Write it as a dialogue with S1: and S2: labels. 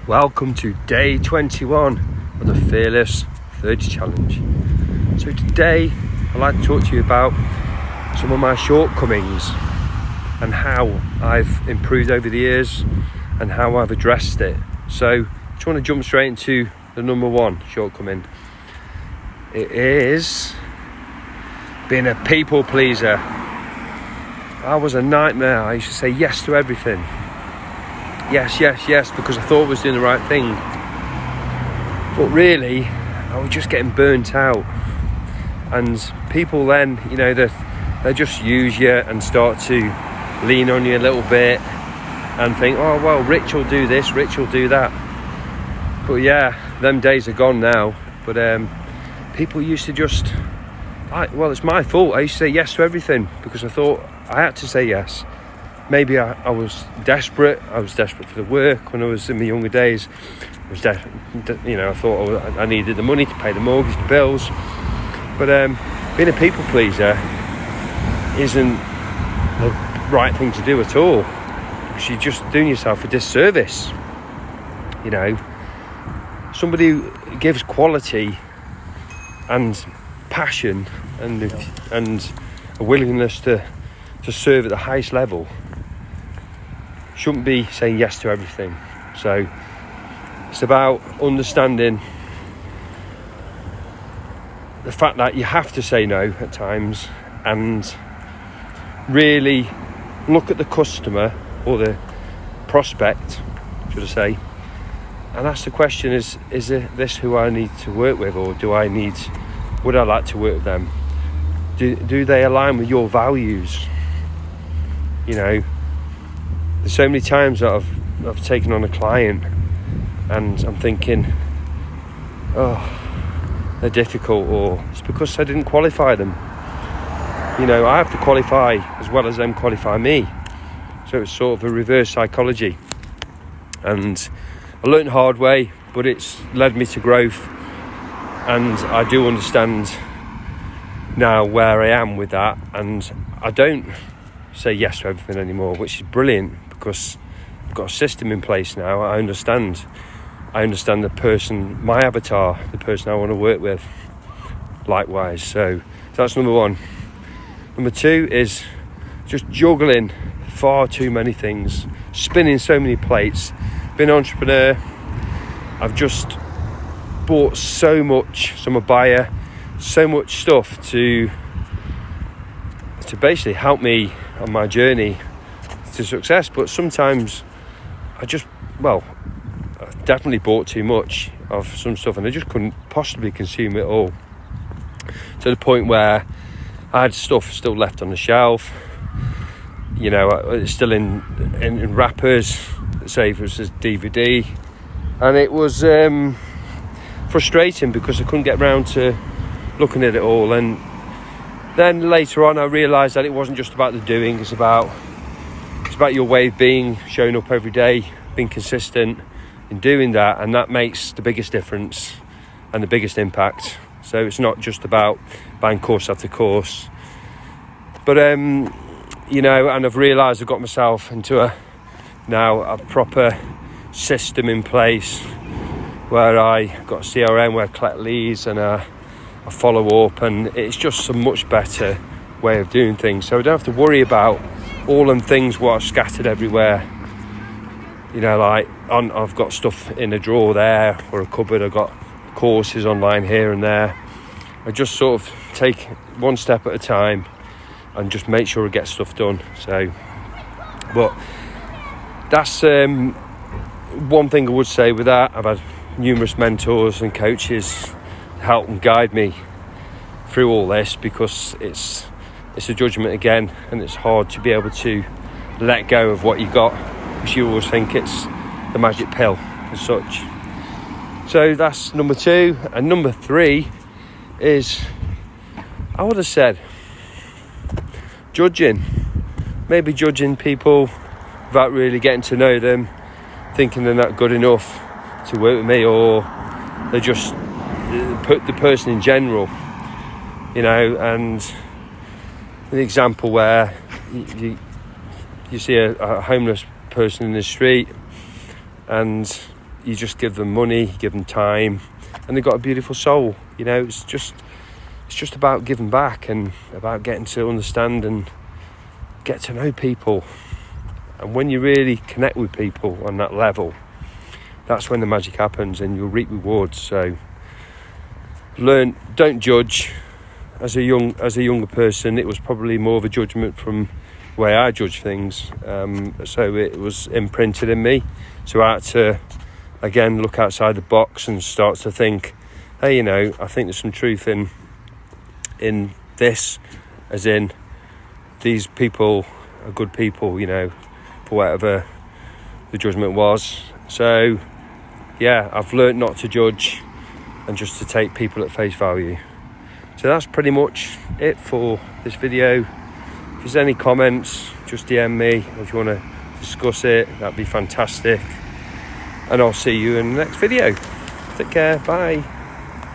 S1: Welcome to day 21 of the Fearless 30 Challenge. So today I'd like to talk to you about some of my shortcomings and how I've improved over the years and how I've addressed it. So I just want to jump straight into the number one shortcoming. It is being a people pleaser. I was a nightmare. I used to say yes to everything. Yes, because I thought I was doing the right thing. But really, I was just getting burnt out. And people then, they just use you and start to lean on you a little bit and think, oh, well, Rich will do this, Rich will do that. But yeah, them days are gone now. But people used to just, it's my fault. I used to say yes to everything because I thought I had to say yes. Maybe I was desperate. I was desperate for the work when I was in my younger days. I was, I thought I needed the money to pay the mortgage, the bills. But being a people pleaser isn't the right thing to do at all, because you're just doing yourself a disservice. Somebody who gives quality and passion and a willingness to serve at the highest level shouldn't be saying yes to everything. So it's about understanding the fact that you have to say no at times and really look at the customer or the prospect, should I say, and ask the question, is this who I need to work with, or would I like to work with them? Do they align with your values? There's so many times that I've taken on a client and I'm thinking, oh, they're difficult, or it's because I didn't qualify them. I have to qualify as well as them qualify me. So it's sort of a reverse psychology. And I learned the hard way, but it's led me to growth. And I do understand now where I am with that. And I don't say yes to everything anymore, which is brilliant, because I've got a system in place now. I understand the person, my avatar, the person I want to work with, likewise. So that's number one. Number two is just juggling far too many things, spinning so many plates. Being an entrepreneur, I've just bought so much, so I'm a buyer, so much stuff to basically help me on my journey to success. But sometimes I definitely bought too much of some stuff and I just couldn't possibly consume it all, to the point where I had stuff still left on the shelf, still in wrappers, say if it was a DVD, and it was frustrating because I couldn't get around to looking at it all. And then later on I realised that it wasn't just about the doing, it's about your way of being, showing up every day, being consistent in doing that, and that makes the biggest difference and the biggest impact. So it's not just about buying course after course, but and I've realised I've got myself into a proper system in place where I got a CRM where I collect leads and I follow up, and it's just a much better way of doing things. So I don't have to worry about all them things what are scattered everywhere. I've got stuff in a drawer there or a cupboard. I've got courses online here and there. I just sort of take one step at a time and just make sure I get stuff done. So, but that's one thing I would say with that. I've had numerous mentors and coaches help and guide me through all this, because it's a judgment again, and it's hard to be able to let go of what you got, because you always think it's the magic pill as such. So that's number two. And number three is, I would have said, judging people without really getting to know them, thinking they're not good enough to work with me, or they just put the person in general, and an example where you see a homeless person in the street and you just give them money, you give them time, and they've got a beautiful soul. You know, it's just about giving back and about getting to understand and get to know people. And when you really connect with people on that level, that's when the magic happens and you'll reap rewards. So don't judge. As a younger person, it was probably more of a judgment from the way I judge things. So it was imprinted in me. So I had to, again, look outside the box and start to think, hey, you know, I think there's some truth in this, as in these people are good people, you know, for whatever the judgment was. So yeah, I've learned not to judge and just to take people at face value. So that's pretty much it for this video. If there's any comments, just DM me, or if you want to discuss it, that'd be fantastic. And I'll see you in the next video. Take care, bye.